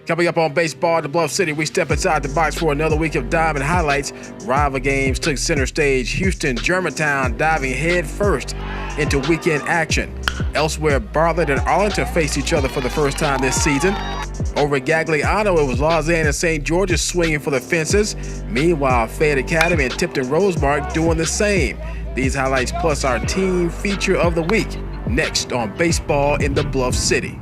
Coming up on Baseball to Bluff City, we step inside the box for another week of Diamond highlights. Rival games took center stage. Houston, Germantown diving head first into weekend action. Elsewhere, Bartlett and Arlington faced each other for the first time this season. Over at Gagliano, it was Lausanne and St. George's swinging for the fences. Meanwhile, Fayette Academy and Tipton Rosemark doing the same. These highlights plus our team feature of the week. Next on Baseball in the Bluff City.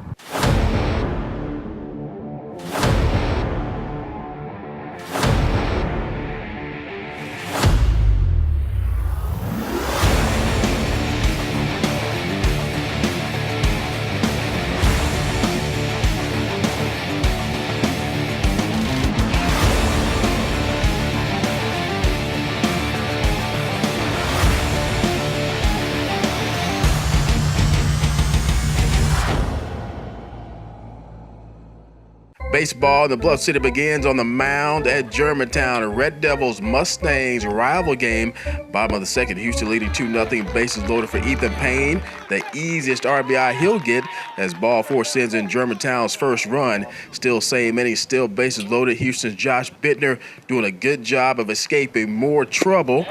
Baseball in the Bluff City begins on the mound at Germantown. A Red Devils Mustangs rival game. Bottom of the second, Houston leading 2-0. Bases loaded for Ethan Payne. The easiest RBI he'll get as ball four sends in Germantown's first run. Still same inning, still bases loaded. Houston's Josh Bittner doing a good job of escaping more trouble.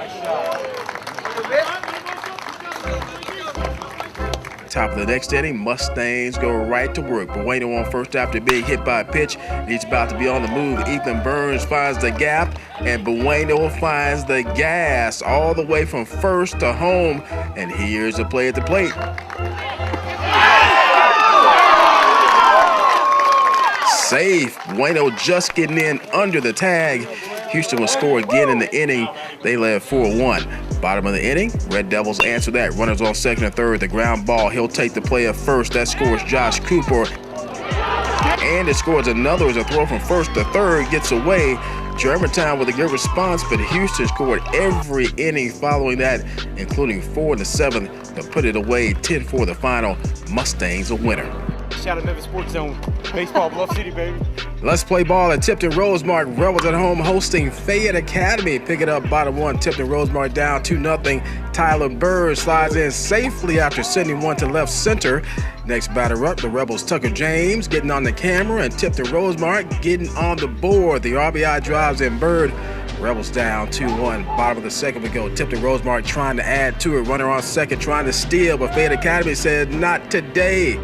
Top of the next inning, Mustangs go right to work. Gagliano on first after being hit by a pitch. He's about to be on the move. Ethan Burns finds the gap, and Gagliano finds the gas all the way from first to home. And here's the play at the plate. Safe. Gagliano just getting in under the tag. Houston will score again in the inning. They led 4-1. Bottom of the inning, Red Devils answer that. Runners on second and third. The ground ball. He'll take the play at first. That scores Josh Cooper. And it scores another as a throw from first to third gets away. Germantown with a good response, but Houston scored every inning following that, including 4 in the seventh to put it away. 10-4 the final. Mustangs a winner. Shout out Memphis Sports Zone. Baseball, Bluff City, baby. Let's play ball at Tipton Rosemark. Rebels at home hosting Fayette Academy. Pick it up, bottom one. Tipton Rosemark down 2-0. Tyler Bird slides in safely after sending one to left center. Next batter up, the Rebels' Tucker James getting on the camera, and Tipton Rosemark getting on the board. The RBI drives in Bird. Rebels down 2-1. Bottom of the second we go. Tipton Rosemark trying to add to it. Runner on second trying to steal, but Fayette Academy said not today.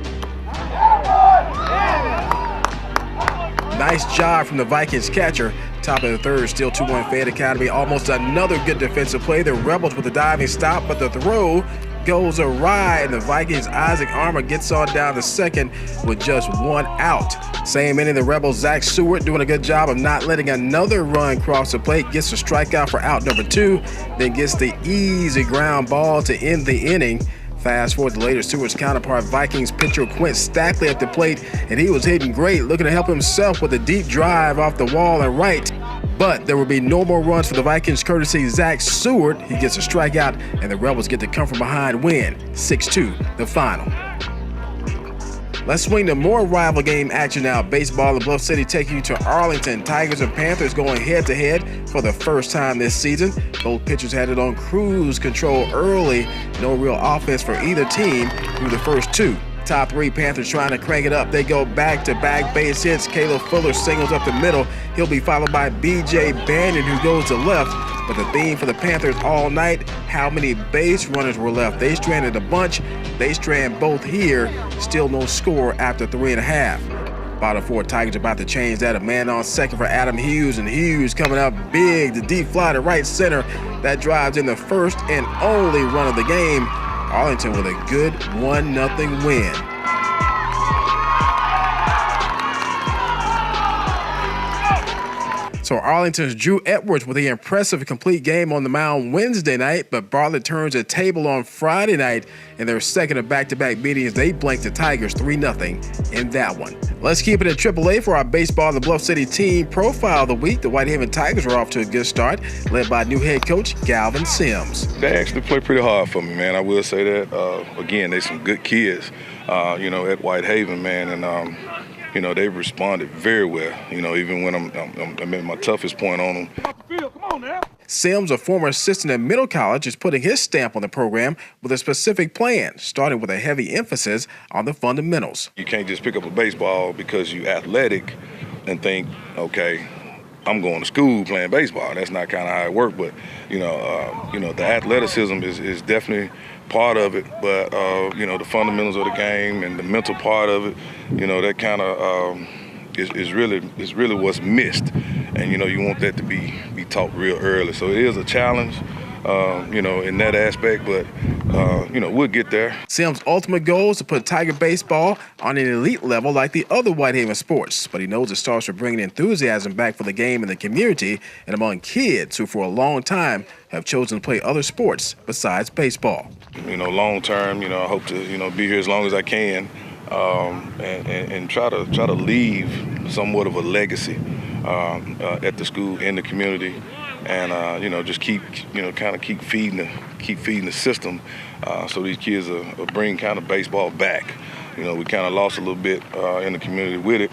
Nice job from the Vikings catcher. Top of the third, still 2-1 Fayette Academy. Almost another good defensive play. The Rebels with the diving stop, but the throw goes awry, and the Vikings' Isaac Armour gets on down to second with just one out. Same inning, the Rebels' Zach Seward doing a good job of not letting another run cross the plate. Gets a strikeout for out number 2, then gets the easy ground ball to end the inning. Fast forward to later, Stewart's counterpart, Vikings pitcher Quint Stackley at the plate, and he was hitting great, looking to help himself with a deep drive off the wall and right. But there will be no more runs for the Vikings, courtesy Zach Seward. He gets a strikeout, and the Rebels get the come from behind win. 6-2, the final. Let's swing to more rival game action now. Baseball in Bluff City taking you to Arlington. Tigers and Panthers going head-to-head for the first time this season. Both pitchers had it on cruise control early. No real offense for either team through the first two. Top three, Panthers trying to crank it up. They go back-to-back base hits. Caleb Fuller singles up the middle. He'll be followed by B.J. Bannon, who goes to left. But the theme for the Panthers all night, how many base runners were left? They stranded a bunch. They strand both here. Still no score after 3.5. Bottom four, Tigers about to change that. A man on second for Adam Hughes, and Hughes coming up big. The deep fly to right center. That drives in the first and only run of the game. Arlington with a good 1-0 win. So Arlington's Drew Edwards with the impressive complete game on the mound Wednesday night, but Bartlett turns a table on Friday night in their second of back-to-back meetings. They blanked the Tigers 3-0 in that one. Let's keep it at AAA for our Baseball in the Bluff City team profile of the week. The Whitehaven Tigers are off to a good start, led by new head coach Galvin Sims. They actually play pretty hard for me, man. I will say that. Again, they're some good kids, at Whitehaven, man, and they've responded very well, even when I'm at my toughest point on them. Come on now. Sims, a former assistant at Middle College, is putting his stamp on the program with a specific plan, starting with a heavy emphasis on the fundamentals. You can't just pick up a baseball because you're athletic and think, okay, I'm going to school playing baseball. That's not kind of how it worked, but the athleticism is definitely part of it. But the fundamentals of the game and the mental part of it, that kind of is really what's missed. And you want that to be taught real early. So it is a challenge, in that aspect, but we'll get there. Sim's ultimate goal is to put Tiger baseball on an elite level like the other Whitehaven sports, but he knows it starts with bringing enthusiasm back for the game in the community and among kids who for a long time have chosen to play other sports besides baseball. Long term, I hope to, be here as long as I can, and try to leave somewhat of a legacy at the school, in the community, and just keep feeding the system, so these kids will bring kind of baseball back. We kind of lost a little bit in the community with it,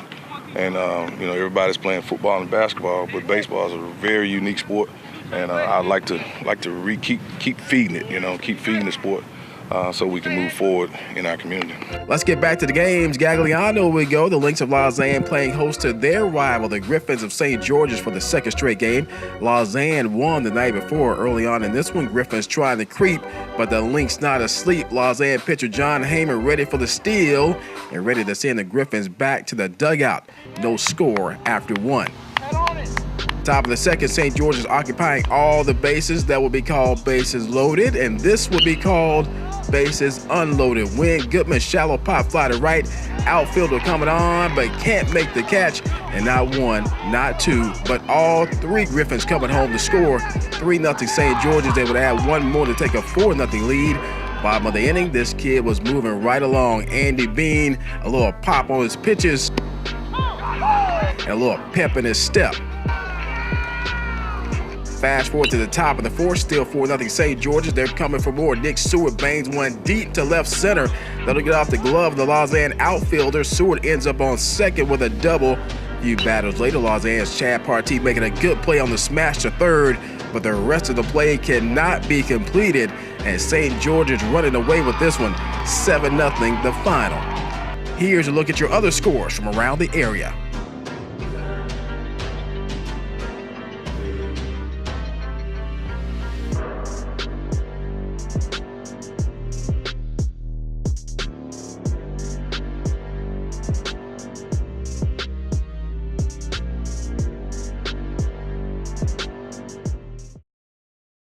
and everybody's playing football and basketball, but baseball is a very unique sport, and I'd like to keep feeding it, keep feeding the sport. So we can move forward in our community. Let's get back to the games. Gagliano we go. The Lynx of Lausanne playing host to their rival, the Griffins of St. George's, for the second straight game. Lausanne won the night before. Early on in this one, Griffins trying to creep, but the Lynx not asleep. Lausanne pitcher John Hamer ready for the steal and ready to send the Griffins back to the dugout. No score after one. Top of the second, St. George's occupying all the bases. That will be called bases loaded, and this will be called bases unloaded. Win Goodman, shallow pop fly to right. Outfielder coming on, but can't make the catch. And not one, not two, but all three Griffins coming home to score. 3-0 St. George's. They would add one more to take a 4-0 lead. Bottom of the inning, this kid was moving right along. Andy Bean, a little pop on his pitches, and a little pep in his step. Fast forward to the top of the fourth, still 4-0 St. George's. They're coming for more. Nick Seward bangs one deep to left center. That'll get off the glove of the Lausanne outfielder. Seward ends up on second with a double. A few battles later, Lausanne's Chad Partee making a good play on the smash to third, but the rest of the play cannot be completed, and St. George's running away with this one, 7-0 the final. Here's a look at your other scores from around the area.